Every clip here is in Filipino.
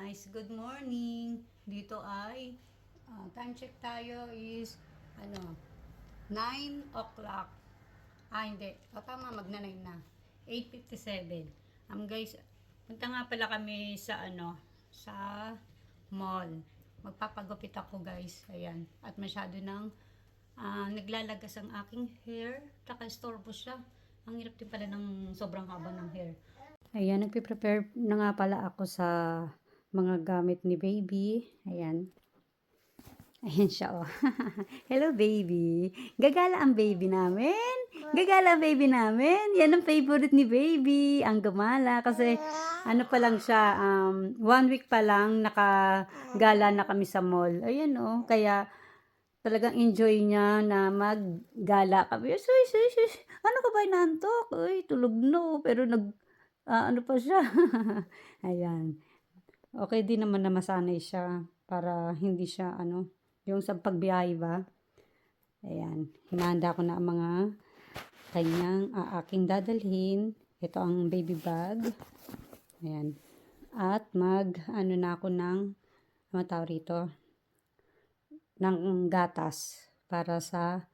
guys, good morning. Dito ay time check tayo is 9 o'clock. Hindi. Tama, magna 9 na. 8:57. Guys, punta nga pala kami sa sa mall. Magpapagupit ako, guys. Ayan. At masyado nang naglalagas ang aking hair. Tsaka istorbo siya. Ang hirap din pala ng sobrang haba ng hair. Ayan, nagpe-prepare na nga pala ako sa mga gamit ni baby. Ayan. Ayan siya, oh. Hello, baby. Gagala ang baby namin. Gagala ang baby namin. Yan ang favorite ni baby. Ang gumala. Kasi, pa lang siya, 1 week pa lang, nakagala na kami sa mall. Ayan, oh. Kaya, talagang enjoy niya na maggala kami. Ano ka ba, inantok? Uy, tulog no. Pero pa siya. Ayan. Okay din naman na masanay siya para hindi siya yung sa pagbiyahe ba. Ayan. Hinahanda ko na ang mga kanyang aking dadalhin. Ito ang baby bag. Ayan. At na ako ng rito ng gatas para sa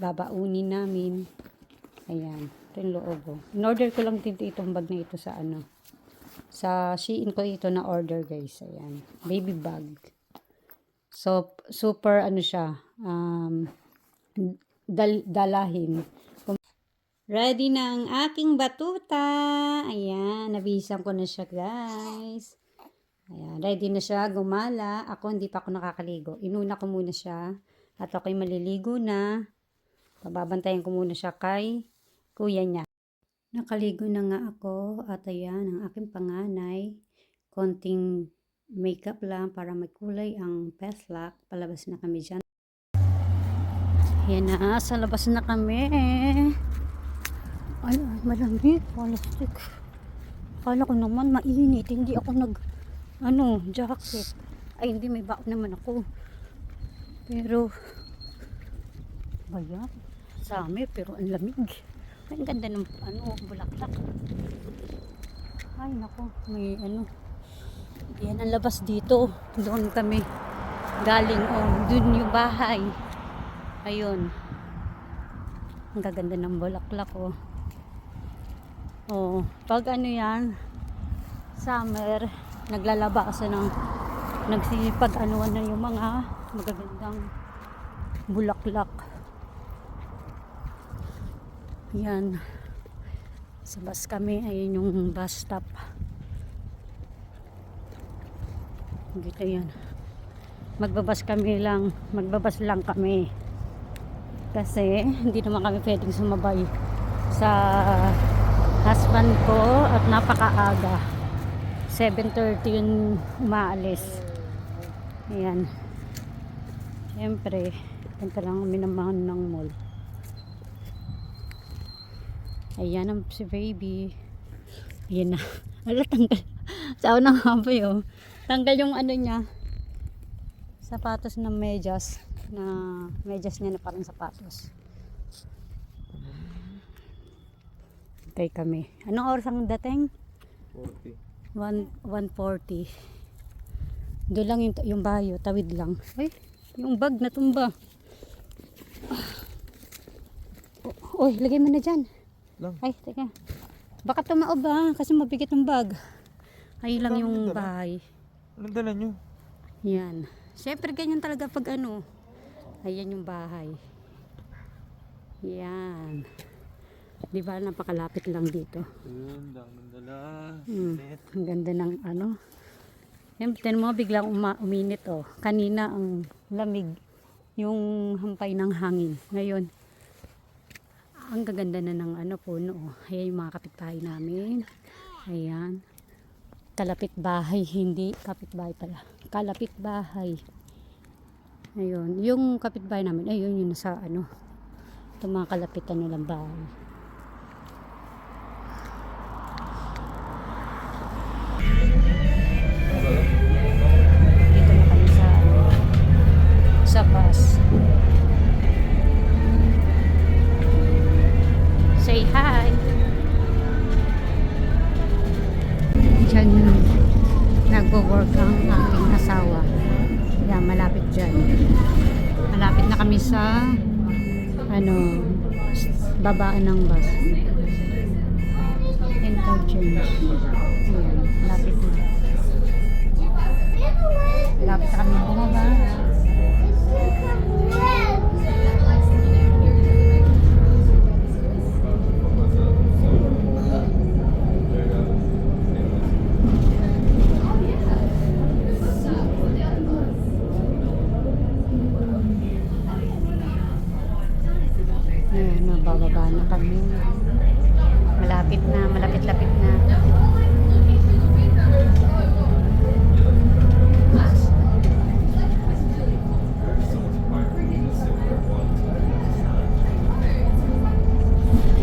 babaunin namin. Ayan. Ito yung loob. In-order ko lang din itong bag na ito sa sa Shein ko ito na order, guys. Ayan. Baby bag. So, super siya. Dalahin. Ready na ang aking batuta. Ayan. Nabihisan ko na siya, guys. Ayan. Ready na siya. Gumala. Ako, hindi pa ako nakakaligo. Inuna ko muna siya. At ako'y maliligo na. Pababantayan ko muna siya kay kuya niya. Nakaligo na nga ako at ayan ang aking panganay. Konting makeup lang para may kulay ang peslak. Palabas na kami dyan. Yan na, sa labas na kami. Ay, malamig. Plastic. Kala ko naman mainit. Hindi ako jacket. Ay, hindi, may baon naman ako. Pero, bayan. Sami, pero ang lamig. Ang ganda ng bulaklak. Ay nako, may yan ang labas dito. Doon kami galing. Doon yung bahay. Ayun. Ang gaganda ng bulaklak, pag yan, summer, naglalaba kasi nagsipag-anuan na yung mga magagandang bulaklak. Yan. Sa bus kami. Ayun yung bus stop. Dito yan. Magbabas lang kami. Kasi hindi naman kami pwedeng sumabay sa husband ko at napakaaga. 7:30 yung umaalis. Ayan. Siyempre, punta lang kami naman ng mall. Ayan ang si baby. Ayan na. Ala, tanggal. Sa unang hapay, tanggal yung niya. Sapatos na medyas. Medyas niya na parang sapatos. Hintay kami. Anong oras ang dating? 1:40. Doon lang yung bayo. Tawid lang. Ay, yung bag natumba. Uy, lagay mo na dyan. Lang. Ay, teka. Baka tumaob kasi mabigat yung bag. Ay lang yung bahay. Anong dala nyo? Yan. Siyempre ganyan talaga pag Ayan yung bahay. Yan. Di ba napakalapit lang dito. Ayun, daming dala. Ang ganda ng Tingnan mo, biglang uminit Kanina ang lamig. Yung hampay ng hangin. Ngayon, ang gaganda na ng puno. Ayan yung mga kapitbahay namin. Ayan. Kalapit bahay, hindi kapitbahay pala. Kalapit bahay. Ayun. Yung kapitbahay namin, ayun yung nasa itong mga kalapitan nilang bahay. Dito na kami sa bus. Say hi. Diyan nagwo-work asawa. Yan, malapit dyan. Malapit na kami sa babaan ng bus. Interchange. Ayan, malapit na. Malapit na kami bumaba. Ayan, mabababa na kami. Malapit na, malapit-lapit na.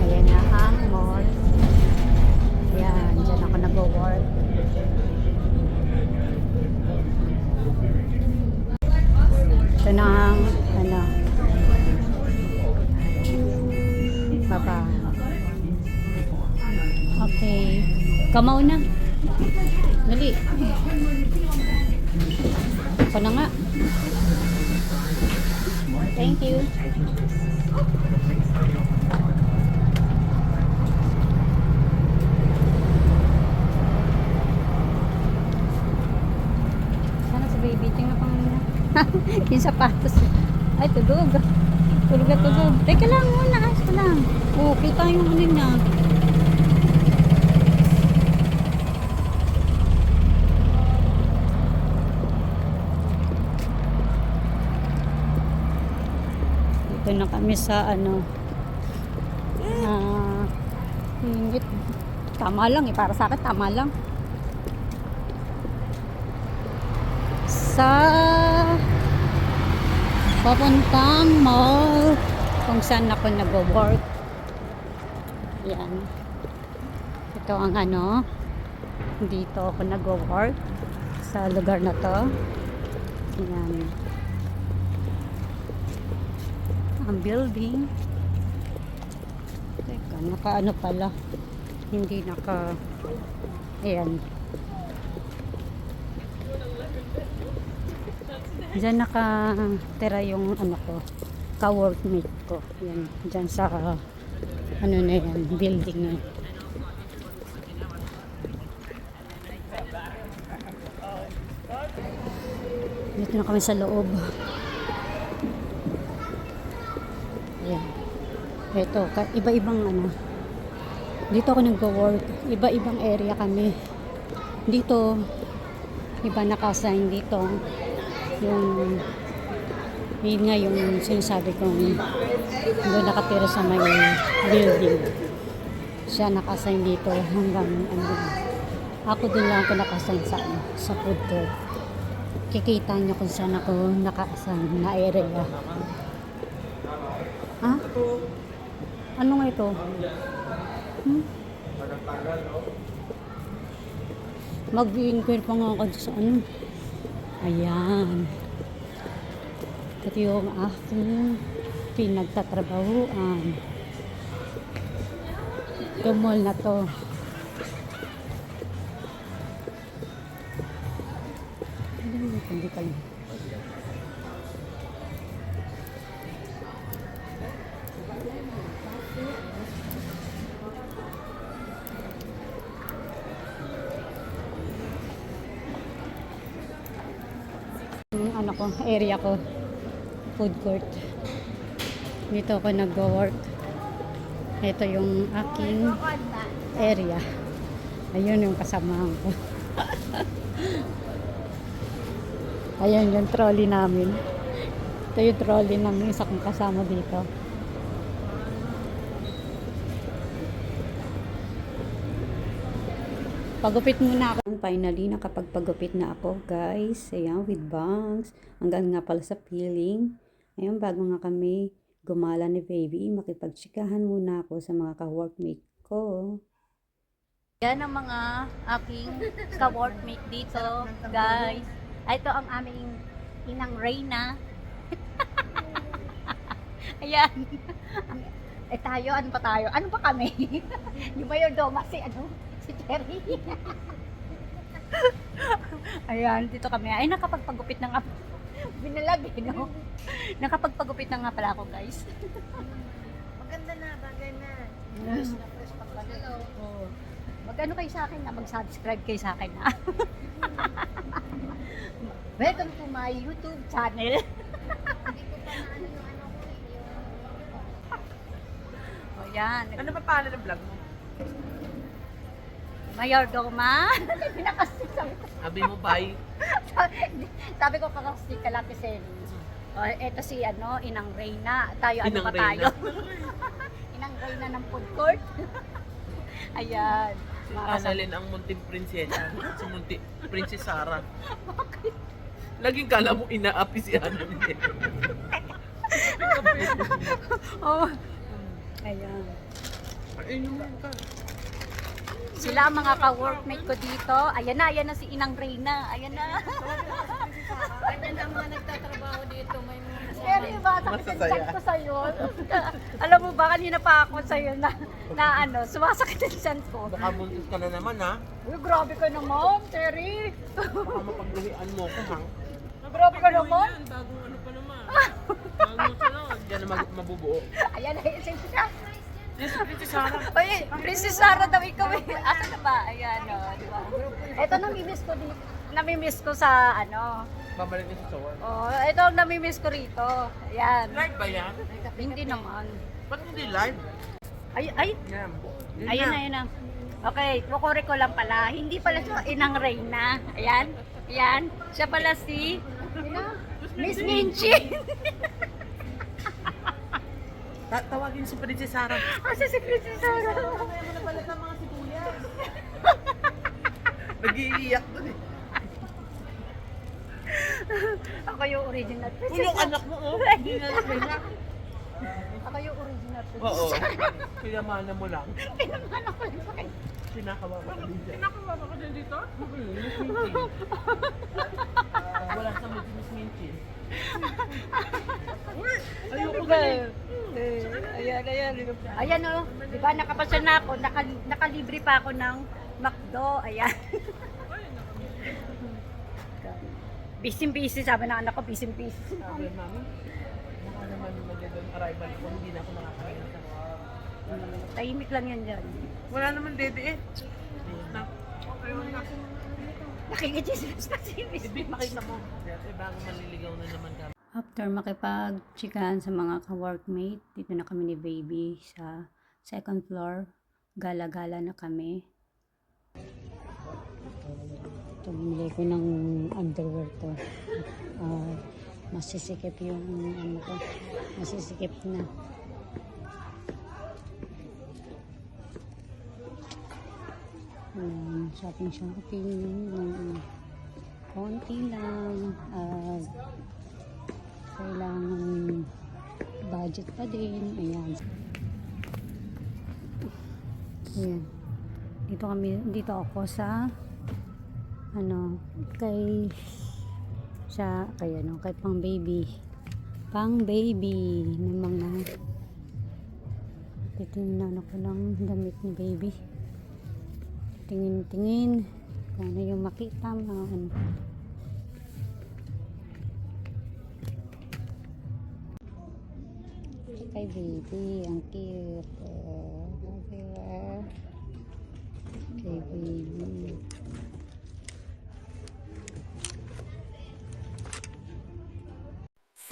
Ayan na ang mall. Ayan, dyan ako nag-work. Ito na ang baba. Okay. Kamaw na. Dali. Ako na nga. Thank you. Sana si baby. Tingnan pa muna. Yung sapatos. Ay, tulog. Tulog na tulog. Teka lang muna. Ayos ko lang. Oo, kita yung ano niya. Dito na kami sa hingit. Tama lang eh. Para sa akin, tama lang. Sa papuntang mall kung saan ako nag-work. Yan. Ito ang dito ako nag-work sa lugar na to. Yan. Ang building. Teka, naka pala. Hindi naka. Ayan. Diyan nakatira yung ko, ka-workmate ko. Yan, diyan sa na yan, building na. Dito na kami sa loob. Yan. Ito, iba-ibang dito ako nag-work. Iba-ibang area kami. Dito, iba naka-assign dito. Yun nga yung sinasabi kong doon nakatira sa may building. Siya naka-assign dito hanggang ako doon lang ako naka-assign sa food court. Kikita niyo kung saan ako naka-assign na area. Ha? Ano nga ito? Mag-inquire pa nga ako sa Ayan. Ito yung aking pinagtatrabahuan. Yung mall na to. Hindi ka lang. Yung area ko, food court. Dito ako nag-work. Ito yung aking area. Ayun yung kasamahan ko. Ayun yung trolley namin. Ito yung trolley namin, isa kong kasama dito. Pagupit muna ako. Finally, nakapagpagupit na ako, guys. Ayan, with bangs. Hanggang nga pala sa peeling. Ayan, bago nga kami gumala ni baby, makipagtsikahan muna ako sa mga ka-workmate ko. Yan ang mga aking ka-workmate dito, guys. Ito ang aming inang Reyna. Ayan. Tayo, ano pa tayo? Ano pa kami? Yung mayordoma si si Cherry. Ayan, dito kami. Ay, nakapagpagupit na nga. Binalag eh, no? Nakapagpagupit na nga pala ako, guys. Maganda na, bagay na. Yes. Oo. Mag-ano kayo sa akin na? Mag-subscribe kayo sa akin na. Welcome to my YouTube channel. Hindi ko pa na ano yung ano ko yung... O yan. Ano ba pangalan ng vlog mo? Mayordoma. Pinakastik sabi ko. Sabi mo, bye. Sabi ko kakastik ka lang kasi. O, eto si ano, Inang Reyna. Tayo, ano Inang pa tayo? Inang Reyna ng food court. Ayan. Si Annalyn ang munting prinsesa. Si munting Princess Sarah. Laging kala mo inaapi si Annalyn. Oh. Ayan. Ay, naman ka. Sila ang mga ka-workmate ko dito. Ayan na si Inang Reyna. Ayan na. Ganyan ang mga nagtatrabaho dito. May mga Pero ba, sakit ang Masasaya. tiyan ko sa'yo. Alam mo ba, kanina pa ako sa'yo na ano, sumasakit ang tiyan ko. Baka buntis ka na naman, ha? Uy, grabe ka naman, Terry. Baka mapagluhian mo ko, ha? Grabe ka naman. Bagong ano pa naman. Bagong sunod. Diyan na mabubuo. Ayan, ayan, siya. Yes, Princess Sarah. Uy, Princess Sarah daw ikaw eh. Asa na ba? Ayan, o, di ba? Ito, namimiss ko dito. Namimiss ko sa, ano, Babalik ka sa store. oh, ito ang namimiss ko rito. Ayan. Live ba yan? Hindi naman. Ba't hindi live? Ay, Yan. ayun na, ayun na. Okay, kukuri ko lang pala. Hindi pala siya Inang Reyna. Ayan, ayan. Siya pala si Miss Minchi. Tawagin si Princess Sarah. Asa si Princess Sarah? Nag-iiyak doon eh. Ako yung original Princess Yung Sarah. anak mo, oh. Hindi na lang. Ako yung original Princess Oo. Sarah. Pinamana mo lang. Pinamana ko lang sa kanya. Pinakawawa ka din dyan. Pinakawawa ka din dito? Miss Minty. Wala sa Miss Minty. Ayoko ganun. Ayan, ayan. Ayan o, di ba nakapasya na ako, nakalibre pa ako ng McDo. Ayan. Busy-busy, sabi ng anak ko, busy-busy. Sabi, mami, baka naman magandang arrival ko, hindi na ako nakakain sa Tahimik lang yan dyan. Wala naman dede eh. Nakikichismis kasi. Ibig makita mo. Eh, bago maliligaw na naman kami. After makipag-chikahan sa mga ka-workmate, dito na kami ni Baby sa second floor. Gala-gala na kami. Ito, bumili ko ng underwear to. Masisikip yung ano ko. Masisikip na. Shopping. Konti lang. Kailangan budget pa din. Ayan. Ayan. Dito ako sa kay pang baby ng mga titingnan ako ng damit ni baby. Tingin kung ano yung makita mga ano. Kay baby, ang cute. Everywhere. Kay baby.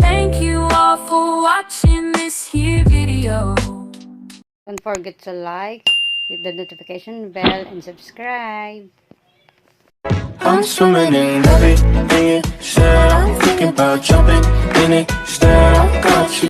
Thank you all for watching this here video. Don't forget to like, hit the notification bell, and subscribe. I'm swimming in everything you said. I'm thinking about jumping in it. Instead, I got you.